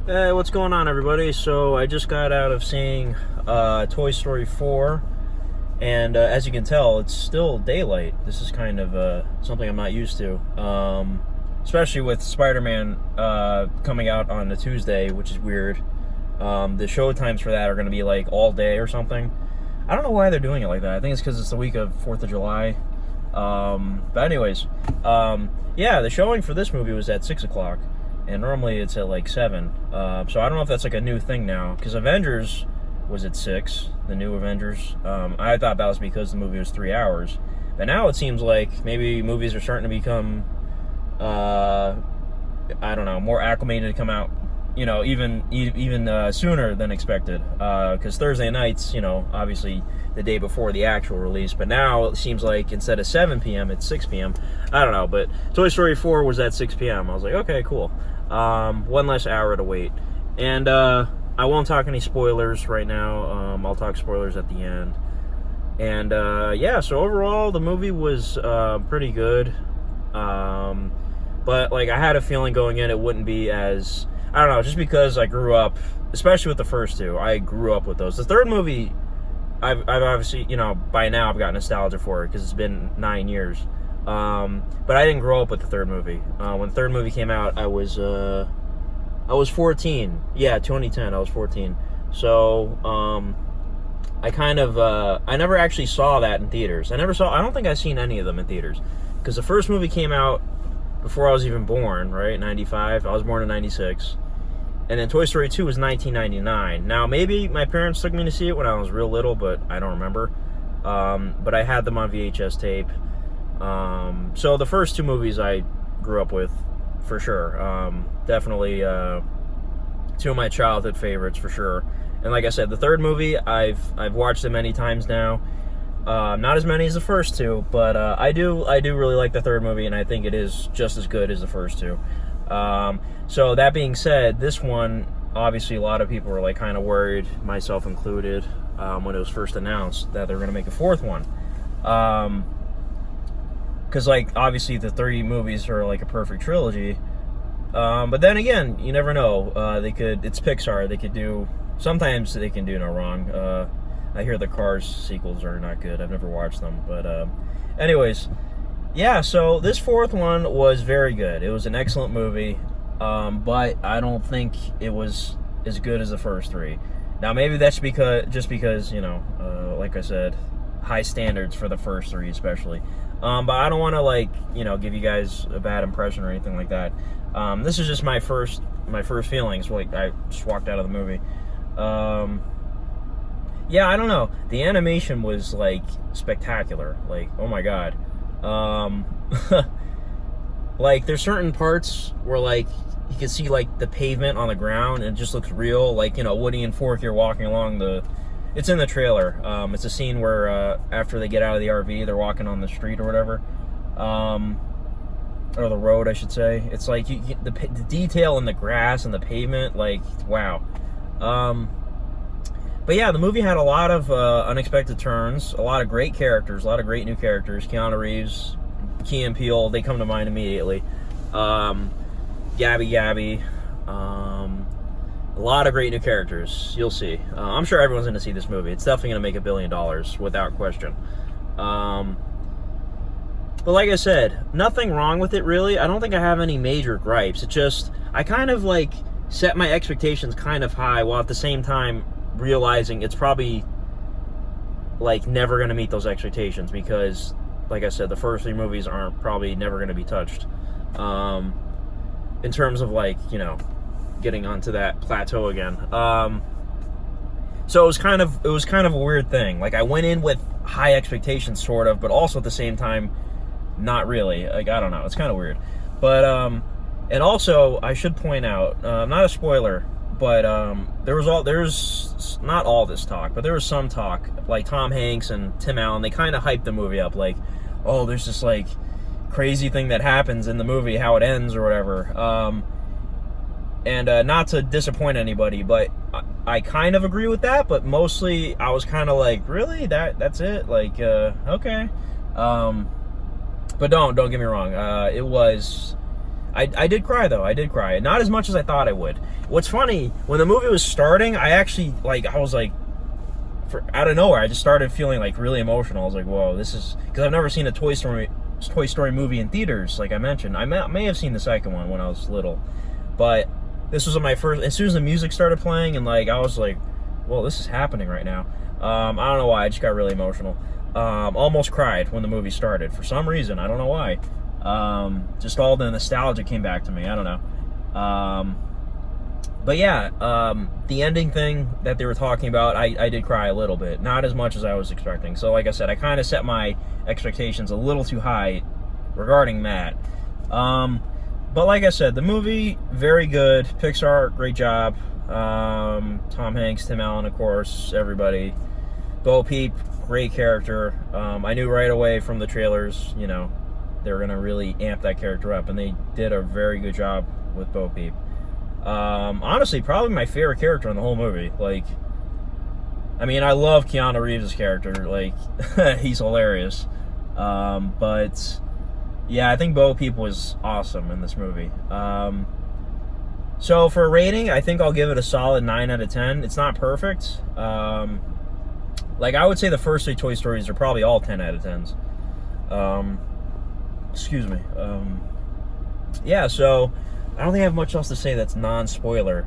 Hey, what's going on, everybody? So I just got out of seeing Toy Story 4, and as you can tell, it's still daylight. This is kind of something I'm not used to, especially with Spider-Man coming out on a Tuesday, which is weird. The show times for that are going to be like all day or something. I don't know why they're doing it like that. I think it's because it's the week of 4th of July. But anyways, yeah, the showing for this movie was at 6 o'clock. And normally it's at like 7. So I don't know if that's like a new thing now. Because Avengers was at 6, the new Avengers. I thought that was because the movie was 3 hours. But now it seems like maybe movies are starting to become, I don't know, more acclimated to come out, you know, even sooner than expected. Because Thursday nights, you know, obviously the day before the actual release. But now it seems like instead of 7 p.m., it's 6 p.m. I don't know. But Toy Story 4 was at 6 p.m. I was like, okay, cool. One less hour to wait. And I won't talk any spoilers right now. I'll talk spoilers at the end. And yeah, so overall the movie was pretty good. But like I had a feeling going in it wouldn't be as, I don't know, just because I grew up, especially with the first two, I grew up with those. The third movie, I've obviously, you know, by now I've got nostalgia for it because it's been 9 years. But I didn't grow up with the third movie. When the third movie came out, I was 14. Yeah, 2010, I was 14. So, I kind of, I never actually saw that in theaters. I don't think I've seen any of them in theaters. Because the first movie came out before I was even born, right? 95. I was born in 96. And then Toy Story 2 was 1999. Now, maybe my parents took me to see it when I was real little, but I don't remember. But I had them on VHS tape. So the first two movies I grew up with, for sure. Definitely two of my childhood favorites, for sure. And like I said, the third movie, I've watched it many times now. Not as many as the first two, but I do really like the third movie, and I think it is just as good as the first two. So that being said, this one, obviously a lot of people were like kind of worried, myself included, when it was first announced that they were going to make a fourth one. Because, like, obviously the three movies are like a perfect trilogy. But then again, you never know. It's Pixar. Sometimes they can do no wrong. I hear the Cars sequels are not good. I've never watched them. But, anyways, yeah, so this fourth one was very good. It was an excellent movie. But I don't think it was as good as the first three. Now, maybe that's because, you know, like I said, high standards for the first three especially. But I don't want to, like, you know, give you guys a bad impression or anything like that. This is just my first feelings. Like, I just walked out of the movie. Yeah, I don't know. The animation was, like, spectacular. Like, oh my god. Like, there's certain parts where, like, you can see, like, the pavement on the ground and it just looks real. Like, you know, Woody and Fork, you're walking along it's in the trailer. It's a scene where after they get out of the RV, they're walking on the street or whatever, or the road, I should say. It's like the detail in the grass and the pavement, like, wow. But yeah, the movie had a lot of unexpected turns, a lot of great characters, a lot of great new characters. Keanu Reeves, Key and Peele, they come to mind immediately. Gabby. A lot of great new characters. You'll see. I'm sure everyone's going to see this movie. It's definitely going to make $1 billion without question. But like I said, nothing wrong with it, really. I don't think I have any major gripes. It's just, I kind of, like, set my expectations kind of high while at the same time realizing it's probably, like, never going to meet those expectations because, like I said, the first three movies aren't probably never going to be touched. In terms of, like, you know, getting onto that plateau again. So it was kind of a weird thing. Like, I went in with high expectations, sort of, but also at the same time, not really. Like, I don't know. It's kind of weird. But, and also, I should point out, not a spoiler, but there's not all this talk, but there was some talk, like Tom Hanks and Tim Allen, they kind of hyped the movie up, like, oh, there's this, like, crazy thing that happens in the movie, how it ends or whatever. And not to disappoint anybody, but I kind of agree with that, but mostly I was kind of like, really? That's it? Like, okay. But don't get me wrong. It was I did cry though. I did cry. Not as much as I thought I would. What's funny, when the movie was starting, I actually I was like, out of nowhere, I just started feeling like really emotional. I was like, whoa, this is, because I've never seen a Toy Story movie in theaters. Like I mentioned, I may have seen the second one when I was little, but this was my first. As soon as the music started playing, and like I was like, well, this is happening right now. I don't know why. I just got really emotional. Almost cried when the movie started for some reason. I don't know why. Just all the nostalgia came back to me. I don't know. But yeah, the ending thing that they were talking about, I did cry a little bit. Not as much as I was expecting. So like I said, I kind of set my expectations a little too high regarding that. But like I said, the movie, very good. Pixar, great job. Tom Hanks, Tim Allen, of course, everybody. Bo Peep, great character. I knew right away from the trailers, you know, they were going to really amp that character up, and they did a very good job with Bo Peep. Honestly, probably my favorite character in the whole movie. Like, I mean, I love Keanu Reeves' character. Like, he's hilarious. But yeah, I think Bo Peep was awesome in this movie. So for a rating, I think I'll give it a solid 9 out of 10. It's not perfect. Like, I would say the first 3 Toy Stories are probably all 10 out of 10s. Excuse me. Yeah, so I don't think I have much else to say that's non-spoiler.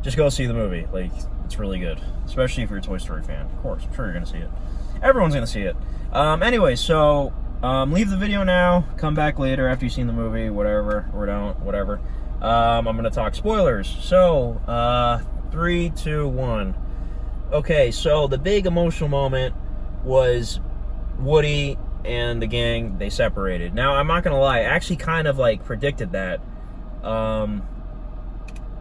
Just go see the movie. Like, it's really good. Especially if you're a Toy Story fan. Of course, I'm sure you're going to see it. Everyone's going to see it. Anyway, so leave the video now. Come back later after you've seen the movie, whatever, or don't, whatever. I'm going to talk spoilers. So, 3, 2, 1. Okay, so the big emotional moment was Woody and the gang, they separated. Now, I'm not going to lie, I actually kind of, like, predicted that. I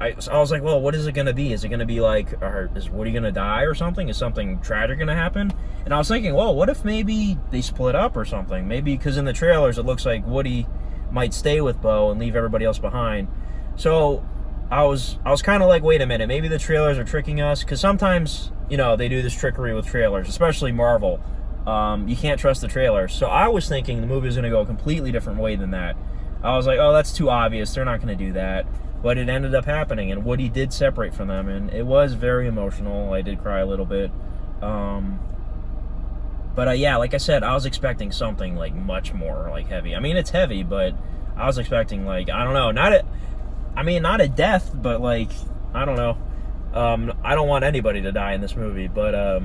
was like, well, what is it going to be? Is it going to be like, is Woody going to die or something? Is something tragic going to happen? And I was thinking, well, what if maybe they split up or something? Maybe, because in the trailers, it looks like Woody might stay with Bo and leave everybody else behind. So I was kind of like, wait a minute, maybe the trailers are tricking us, because sometimes, you know, they do this trickery with trailers, especially Marvel. You can't trust the trailers. So I was thinking the movie was going to go a completely different way than that. I was like, oh, that's too obvious. They're not going to do that. But it ended up happening, and Woody did separate from them, and it was very emotional. I did cry a little bit. But yeah, like I said, I was expecting something like much more like heavy. I mean, it's heavy, but I was expecting, like, I don't know, not a death, but like, I don't know. I don't want anybody to die in this movie, but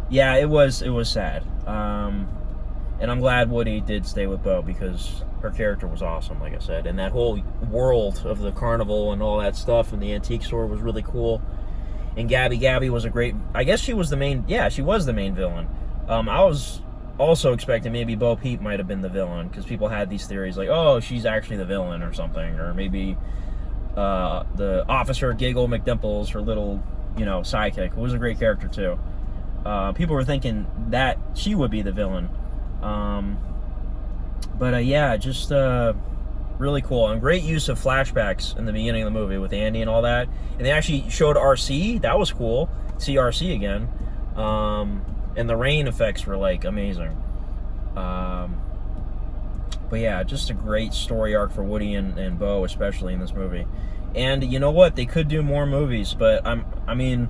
yeah, it was sad. And I'm glad Woody did stay with Bo, because her character was awesome, like I said. And that whole world of the carnival and all that stuff and the antique store was really cool. And Gabby was a great, I guess she was the main, yeah, she was the main villain. I was also expecting maybe Bo Peep might have been the villain, because people had these theories like, oh, she's actually the villain or something. Or maybe the Officer Giggle McDimples, her little, you know, sidekick, who was a great character too. People were thinking that she would be the villain. But yeah, just really cool, and great use of flashbacks in the beginning of the movie with Andy and all that. And they actually showed RC. That was cool. See RC again. And the rain effects were like amazing. But yeah, just a great story arc for Woody and Bo, especially in this movie. And you know what? They could do more movies, but I mean,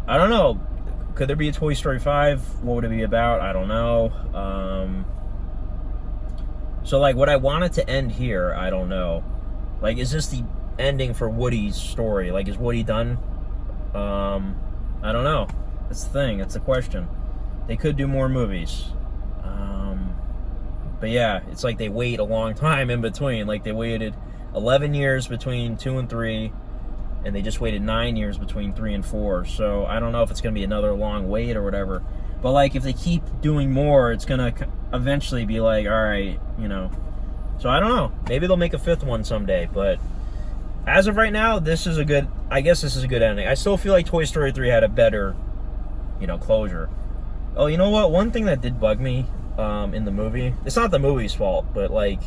I don't know. Could there be a Toy Story 5? What would it be about? I don't know. So, like, would I want it to end here? I don't know. Like, is this the ending for Woody's story? Like, is Woody done? I don't know. That's the thing. That's the question. They could do more movies. But yeah, it's like they wait a long time in between. Like, they waited 11 years between 2 and 3, and they just waited 9 years between 3 and 4. So I don't know if it's going to be another long wait or whatever. But, like, if they keep doing more, it's going to eventually be like, all right, you know. So I don't know. Maybe they'll make a 5th one someday. But as of right now, I guess this is a good ending. I still feel like Toy Story 3 had a better, you know, closure. Oh, you know what? One thing that did bug me in the movie, it's not the movie's fault, but, like,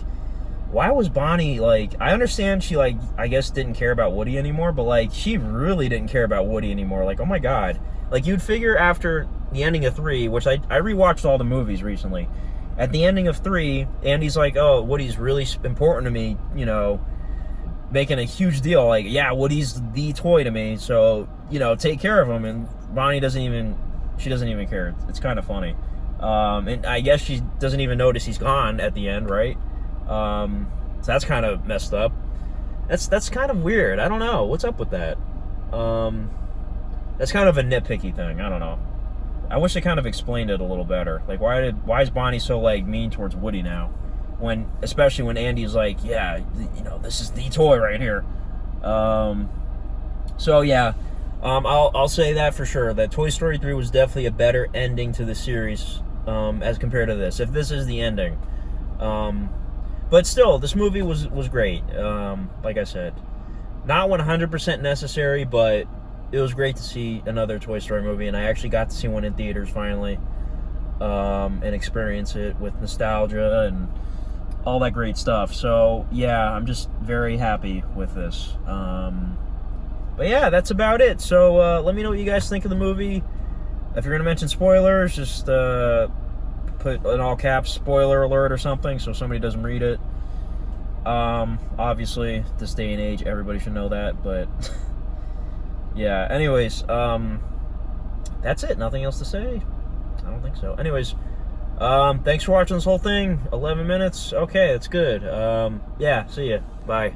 why was Bonnie, like, I understand she, like, I guess didn't care about Woody anymore, but, like, she really didn't care about Woody anymore. Like, oh my God. Like, you'd figure after the ending of 3, which I rewatched all the movies recently, at the ending of 3, Andy's like, oh, Woody's really important to me, you know, making a huge deal, like, yeah, Woody's the toy to me, so, you know, take care of him. And Bonnie doesn't even care. It's kind of funny. And I guess she doesn't even notice he's gone at the end, right? So that's kind of messed up. That's kind of weird. I don't know. What's up with that? That's kind of a nitpicky thing. I don't know. I wish they kind of explained it a little better. Like, why is Bonnie so, like, mean towards Woody now? Especially when Andy's like, yeah, you know, this is the toy right here. So yeah, I'll say that for sure. That Toy Story 3 was definitely a better ending to the series as compared to this. If this is the ending, but still, this movie was great. Like I said, not 100% necessary, but it was great to see another Toy Story movie, and I actually got to see one in theaters finally, and experience it with nostalgia and all that great stuff. So yeah, I'm just very happy with this. But yeah, that's about it. So let me know what you guys think of the movie. If you're gonna mention spoilers, just put in all caps spoiler alert or something so somebody doesn't read it. Obviously this day and age everybody should know that, but yeah, anyways, that's it. Nothing else to say. I don't think so. Anyways, thanks for watching this whole thing. 11 minutes. Okay, that's good. Yeah, see ya. Bye.